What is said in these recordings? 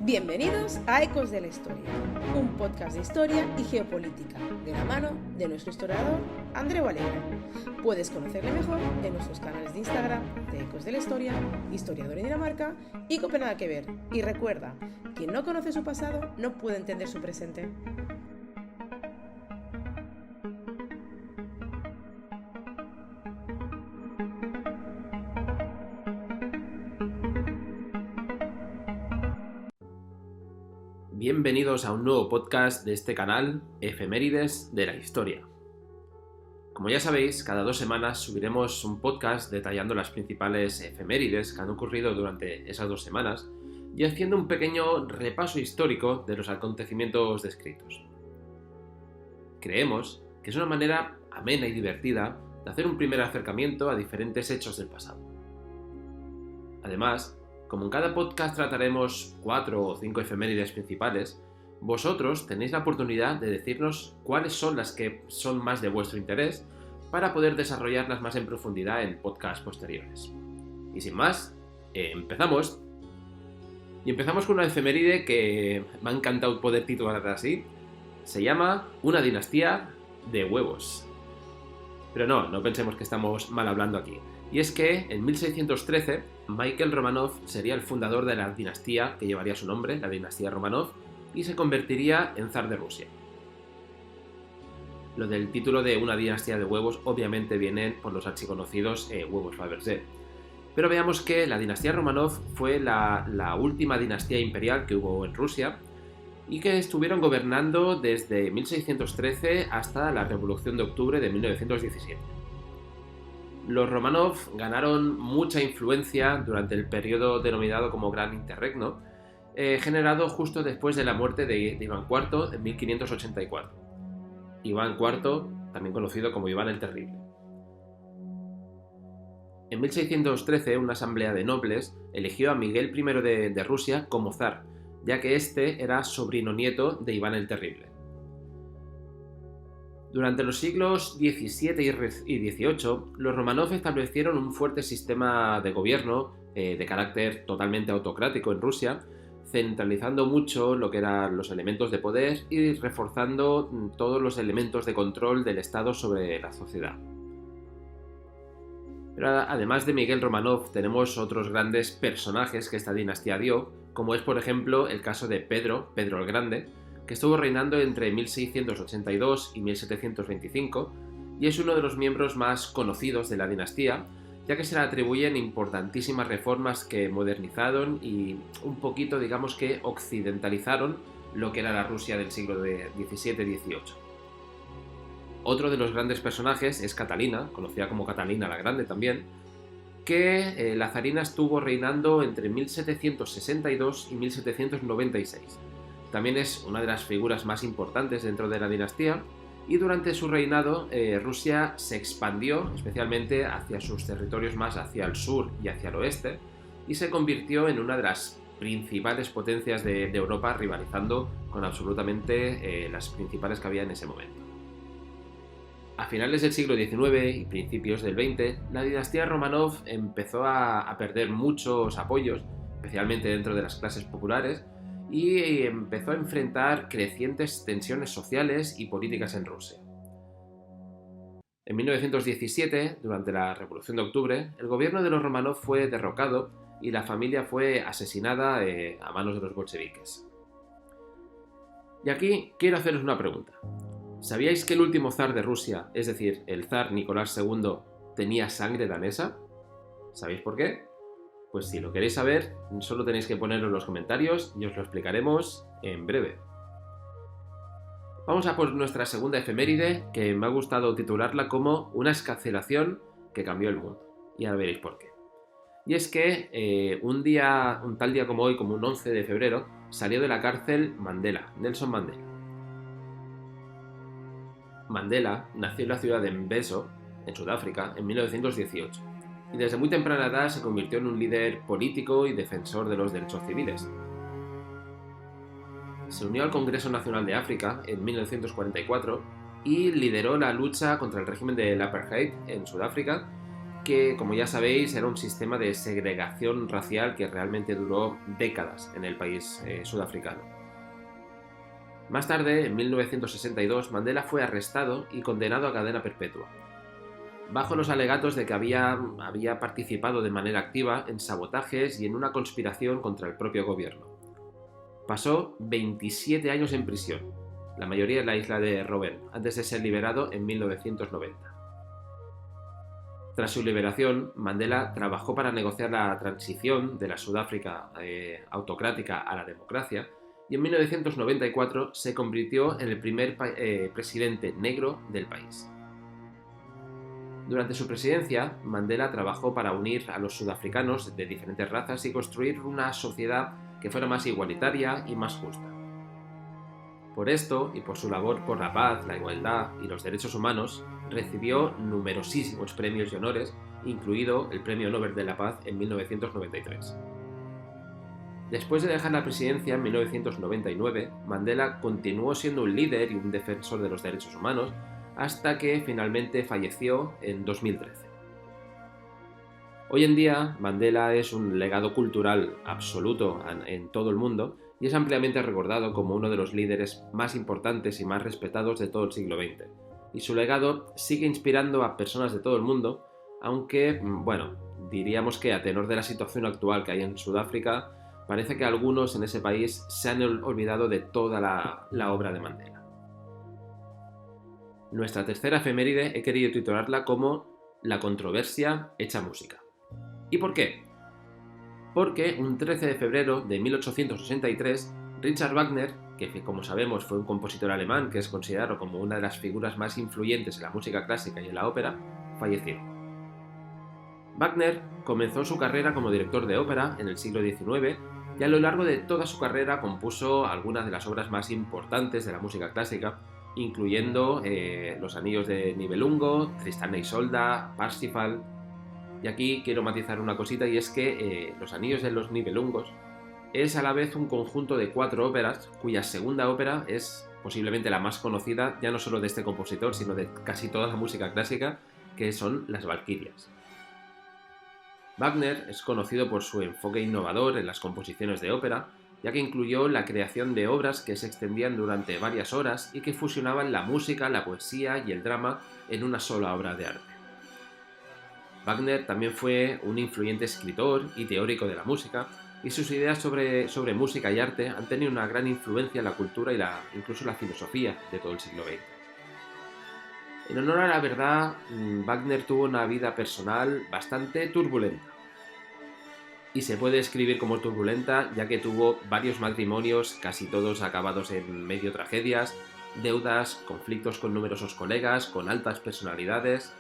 Bienvenidos a Ecos de la Historia, un podcast de historia y geopolítica, de la mano de nuestro historiador Andreu Alegre. Puedes conocerle mejor en nuestros canales de Instagram de Ecos de la Historia, Historiador en Dinamarca y Copenhague que ver. Y recuerda, quien no conoce su pasado no puede entender su presente. Bienvenidos a un nuevo podcast de este canal, Efemérides de la Historia. Como ya sabéis, cada 2 semanas subiremos un podcast detallando las principales efemérides que han ocurrido durante esas 2 semanas y haciendo un pequeño repaso histórico de los acontecimientos descritos. Creemos que es una manera amena y divertida de hacer un primer acercamiento a diferentes hechos del pasado. Además, como en cada podcast trataremos 4 o 5 efemérides principales, vosotros tenéis la oportunidad de decirnos cuáles son las que son más de vuestro interés para poder desarrollarlas más en profundidad en podcasts posteriores. Y sin más, empezamos. Y empezamos con una efeméride que me ha encantado poder titular así. Se llama Una dinastía de huevos. Pero no pensemos que estamos mal hablando aquí. Y es que en 1613, Mikhail Romanov sería el fundador de la dinastía que llevaría su nombre, la dinastía Romanov, y se convertiría en zar de Rusia. Lo del título de una dinastía de huevos obviamente viene por los archiconocidos huevos Fabergé. Pero veamos que la dinastía Romanov fue la última dinastía imperial que hubo en Rusia y que estuvieron gobernando desde 1613 hasta la Revolución de Octubre de 1917. Los Romanov ganaron mucha influencia durante el periodo denominado como Gran Interregno, generado justo después de la muerte de Iván IV en 1584. Iván IV, también conocido como Iván el Terrible. En 1613, una asamblea de nobles eligió a Miguel I de Rusia como zar, ya que este era sobrino nieto de Iván el Terrible. Durante los siglos XVII y XVIII, los Romanov establecieron un fuerte sistema de gobierno de carácter totalmente autocrático en Rusia, centralizando mucho lo que eran los elementos de poder y reforzando todos los elementos de control del Estado sobre la sociedad. Pero además de Miguel Romanov, tenemos otros grandes personajes que esta dinastía dio, como es por ejemplo el caso de Pedro el Grande, que estuvo reinando entre 1682 y 1725 y es uno de los miembros más conocidos de la dinastía, ya que se le atribuyen importantísimas reformas que modernizaron y un poquito, digamos que occidentalizaron lo que era la Rusia del siglo XVII-XVIII. Otro de los grandes personajes es Catalina, conocida como Catalina la Grande también, que la zarina estuvo reinando entre 1762 y 1796. También es una de las figuras más importantes dentro de la dinastía y durante su reinado Rusia se expandió especialmente hacia sus territorios más hacia el sur y hacia el oeste y se convirtió en una de las principales potencias de Europa, rivalizando con absolutamente las principales que había en ese momento. A finales del siglo XIX y principios del XX, la dinastía Romanov empezó a perder muchos apoyos, especialmente dentro de las clases populares, y empezó a enfrentar crecientes tensiones sociales y políticas en Rusia. En 1917, durante la Revolución de Octubre, el gobierno de los Romanov fue derrocado y la familia fue asesinada a manos de los bolcheviques. Y aquí quiero haceros una pregunta. ¿Sabíais que el último zar de Rusia, es decir, el zar Nicolás II, tenía sangre danesa? ¿Sabéis por qué? Pues si lo queréis saber, solo tenéis que ponerlo en los comentarios y os lo explicaremos en breve. Vamos a por nuestra segunda efeméride, que me ha gustado titularla como Una excarcelación que cambió el mundo. Y ahora veréis por qué. Y es que un tal día como hoy, como un 11 de febrero, salió de la cárcel Nelson Mandela. Mandela nació en la ciudad de Mvezo, en Sudáfrica, en 1918. Y desde muy temprana edad se convirtió en un líder político y defensor de los derechos civiles. Se unió al Congreso Nacional de África en 1944 y lideró la lucha contra el régimen del apartheid en Sudáfrica, que, como ya sabéis, era un sistema de segregación racial que realmente duró décadas en el país sudafricano. Más tarde, en 1962, Mandela fue arrestado y condenado a cadena perpetua, bajo los alegatos de que había participado de manera activa en sabotajes y en una conspiración contra el propio gobierno. Pasó 27 años en prisión, la mayoría en la isla de Robben, antes de ser liberado en 1990. Tras su liberación, Mandela trabajó para negociar la transición de la Sudáfrica autocrática a la democracia y en 1994 se convirtió en el primer presidente negro del país. Durante su presidencia, Mandela trabajó para unir a los sudafricanos de diferentes razas y construir una sociedad que fuera más igualitaria y más justa. Por esto, y por su labor por la paz, la igualdad y los derechos humanos, recibió numerosísimos premios y honores, incluido el Premio Nobel de la Paz en 1993. Después de dejar la presidencia en 1999, Mandela continuó siendo un líder y un defensor de los derechos humanos hasta que finalmente falleció en 2013. Hoy en día, Mandela es un legado cultural absoluto en todo el mundo y es ampliamente recordado como uno de los líderes más importantes y más respetados de todo el siglo XX. Y su legado sigue inspirando a personas de todo el mundo, aunque, diríamos que a tenor de la situación actual que hay en Sudáfrica, parece que algunos en ese país se han olvidado de toda la obra de Mandela. Nuestra tercera efeméride he querido titularla como La controversia hecha música. ¿Y por qué? Porque un 13 de febrero de 1863, Richard Wagner, que como sabemos fue un compositor alemán que es considerado como una de las figuras más influyentes en la música clásica y en la ópera, falleció. Wagner comenzó su carrera como director de ópera en el siglo XIX y a lo largo de toda su carrera compuso algunas de las obras más importantes de la música clásica, incluyendo Los Anillos de Nibelungo, Tristán e Isolda, Parsifal. Y aquí quiero matizar una cosita, y es que Los Anillos de los Nibelungos es a la vez un conjunto de 4 óperas, cuya segunda ópera es posiblemente la más conocida, ya no solo de este compositor, sino de casi toda la música clásica, que son Las Valquirias. Wagner es conocido por su enfoque innovador en las composiciones de ópera, ya que incluyó la creación de obras que se extendían durante varias horas y que fusionaban la música, la poesía y el drama en una sola obra de arte. Wagner también fue un influyente escritor y teórico de la música, y sus ideas sobre música y arte han tenido una gran influencia en la cultura y incluso la filosofía de todo el siglo XX. En honor a la verdad, Wagner tuvo una vida personal bastante turbulenta. Y se puede describir como turbulenta ya que tuvo varios matrimonios, casi todos acabados en medio tragedias, deudas, conflictos con numerosos colegas, con altas personalidades,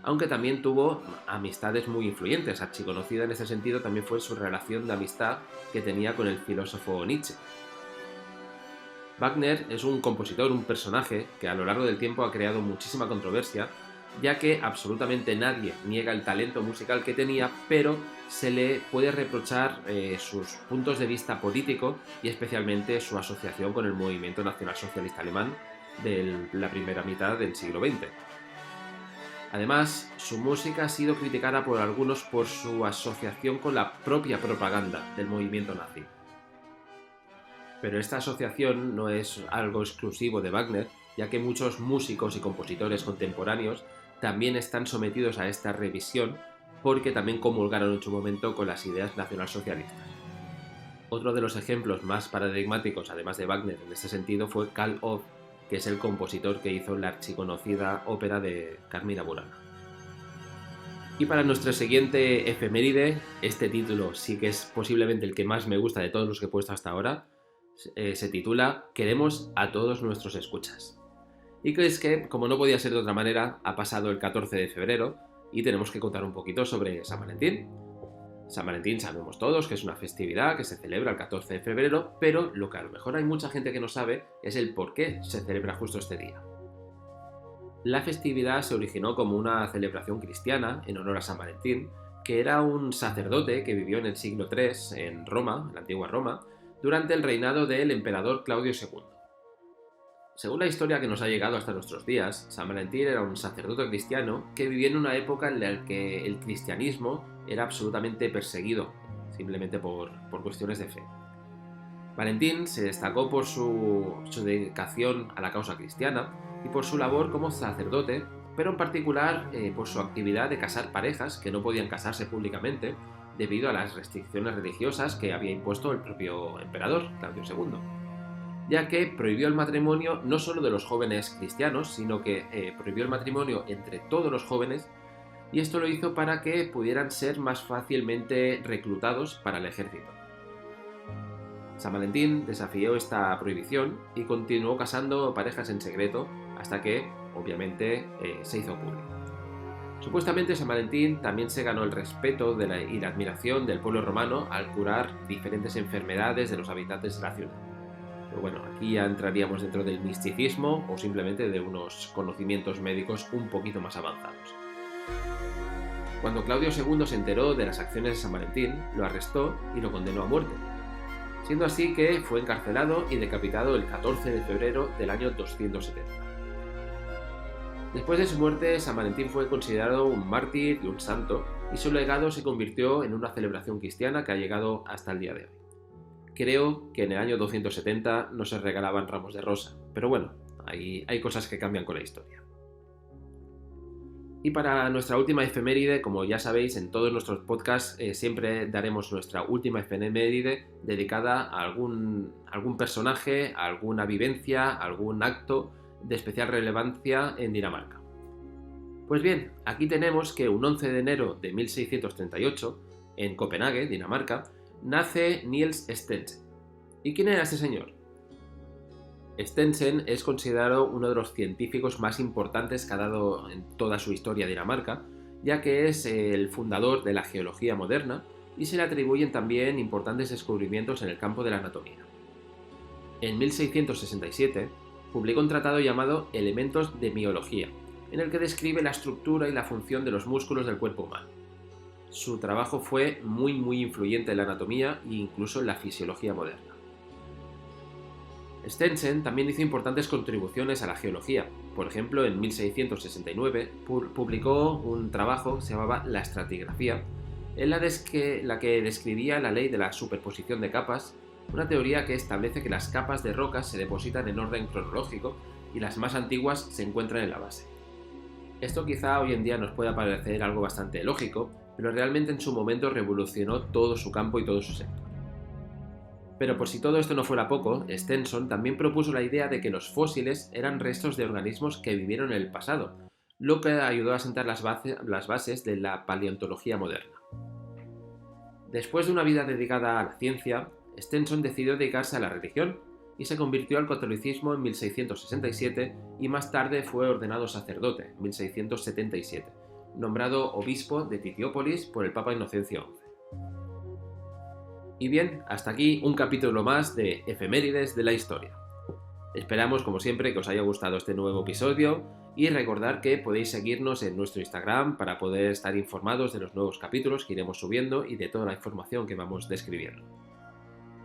aunque también tuvo amistades muy influyentes. Archiconocida en ese sentido también fue su relación de amistad que tenía con el filósofo Nietzsche. Wagner es un compositor, un personaje que a lo largo del tiempo ha creado muchísima controversia, ya que absolutamente nadie niega el talento musical que tenía, pero se le puede reprochar sus puntos de vista político y especialmente su asociación con el movimiento nacionalsocialista alemán de la primera mitad del siglo XX. Además, su música ha sido criticada por algunos por su asociación con la propia propaganda del movimiento nazi. Pero esta asociación no es algo exclusivo de Wagner, ya que muchos músicos y compositores contemporáneos también están sometidos a esta revisión porque también comulgaron en su momento con las ideas nacionalsocialistas. Otro de los ejemplos más paradigmáticos, además de Wagner en este sentido, fue Carl Orff, que es el compositor que hizo la archiconocida ópera de Carmina Burana. Y para nuestro siguiente efeméride, este título sí que es posiblemente el que más me gusta de todos los que he puesto hasta ahora, se titula Queremos a todos nuestros escuchas. Y que es que, como no podía ser de otra manera, ha pasado el 14 de febrero y tenemos que contar un poquito sobre San Valentín. San Valentín sabemos todos que es una festividad que se celebra el 14 de febrero, pero lo que a lo mejor hay mucha gente que no sabe es el por qué se celebra justo este día. La festividad se originó como una celebración cristiana en honor a San Valentín, que era un sacerdote que vivió en el siglo III en Roma, en la antigua Roma, durante el reinado del emperador Claudio II. Según la historia que nos ha llegado hasta nuestros días, San Valentín era un sacerdote cristiano que vivía en una época en la que el cristianismo era absolutamente perseguido, simplemente por cuestiones de fe. Valentín se destacó por su dedicación a la causa cristiana y por su labor como sacerdote, pero en particular por su actividad de casar parejas que no podían casarse públicamente debido a las restricciones religiosas que había impuesto el propio emperador, Claudio II, ya que prohibió el matrimonio no solo de los jóvenes cristianos, sino que prohibió el matrimonio entre todos los jóvenes, y esto lo hizo para que pudieran ser más fácilmente reclutados para el ejército. San Valentín desafió esta prohibición y continuó casando parejas en secreto hasta que, obviamente, se hizo público. Supuestamente San Valentín también se ganó el respeto y la admiración del pueblo romano al curar diferentes enfermedades de los habitantes de la ciudad. Pero bueno, aquí ya entraríamos dentro del misticismo o simplemente de unos conocimientos médicos un poquito más avanzados. Cuando Claudio II se enteró de las acciones de San Valentín, lo arrestó y lo condenó a muerte, siendo así que fue encarcelado y decapitado el 14 de febrero del año 270. Después de su muerte, San Valentín fue considerado un mártir y un santo, y su legado se convirtió en una celebración cristiana que ha llegado hasta el día de hoy. Creo que en el año 270 no se regalaban ramos de rosa, pero bueno, hay cosas que cambian con la historia. Y para nuestra última efeméride, como ya sabéis, en todos nuestros podcasts siempre daremos nuestra última efeméride dedicada a algún personaje, a alguna vivencia, a algún acto de especial relevancia en Dinamarca. Pues bien, aquí tenemos que un 11 de enero de 1638, en Copenhague, Dinamarca, nace Niels Stensen. ¿Y quién era este señor? Stensen es considerado uno de los científicos más importantes que ha dado en toda su historia Dinamarca, ya que es el fundador de la geología moderna y se le atribuyen también importantes descubrimientos en el campo de la anatomía. En 1667 publicó un tratado llamado Elementos de Miología, en el que describe la estructura y la función de los músculos del cuerpo humano. Su trabajo fue muy influyente en la anatomía e incluso en la fisiología moderna. Stensen también hizo importantes contribuciones a la geología. Por ejemplo, en 1669 publicó un trabajo que se llamaba La estratigrafía, en la que describía la ley de la superposición de capas, una teoría que establece que las capas de rocas se depositan en orden cronológico y las más antiguas se encuentran en la base. Esto quizá hoy en día nos pueda parecer algo bastante lógico, pero realmente en su momento revolucionó todo su campo y todo su sector. Pero por si todo esto no fuera poco, Stenson también propuso la idea de que los fósiles eran restos de organismos que vivieron en el pasado, lo que ayudó a sentar las bases de la paleontología moderna. Después de una vida dedicada a la ciencia, Stenson decidió dedicarse a la religión y se convirtió al catolicismo en 1667 y más tarde fue ordenado sacerdote en 1677, nombrado obispo de Titiópolis por el Papa Inocencio XI. Y bien, hasta aquí un capítulo más de Efemérides de la Historia. Esperamos, como siempre, que os haya gustado este nuevo episodio y recordar que podéis seguirnos en nuestro Instagram para poder estar informados de los nuevos capítulos que iremos subiendo y de toda la información que vamos describiendo.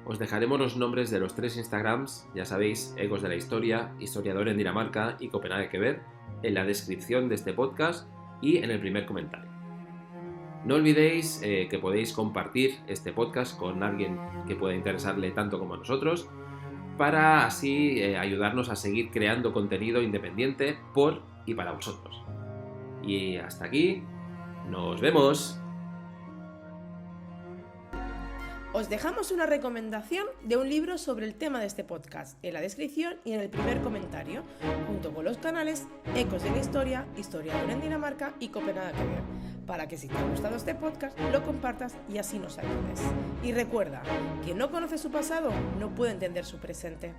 Os dejaremos los nombres de los 3 Instagrams, ya sabéis, Ecos de la Historia, Historiador en Dinamarca y Copenhague que ver, en la descripción de este podcast y en el primer comentario. No olvidéis que podéis compartir este podcast con alguien que pueda interesarle tanto como a nosotros, para así ayudarnos a seguir creando contenido independiente por y para vosotros. Y hasta aquí, ¡nos vemos! Os dejamos una recomendación de un libro sobre el tema de este podcast en la descripción y en el primer comentario, junto con los canales Ecos de la Historia, Historiador en Dinamarca y Copenhague que ver, para que si te ha gustado este podcast lo compartas y así nos ayudes. Y recuerda, quien no conoce su pasado no puede entender su presente.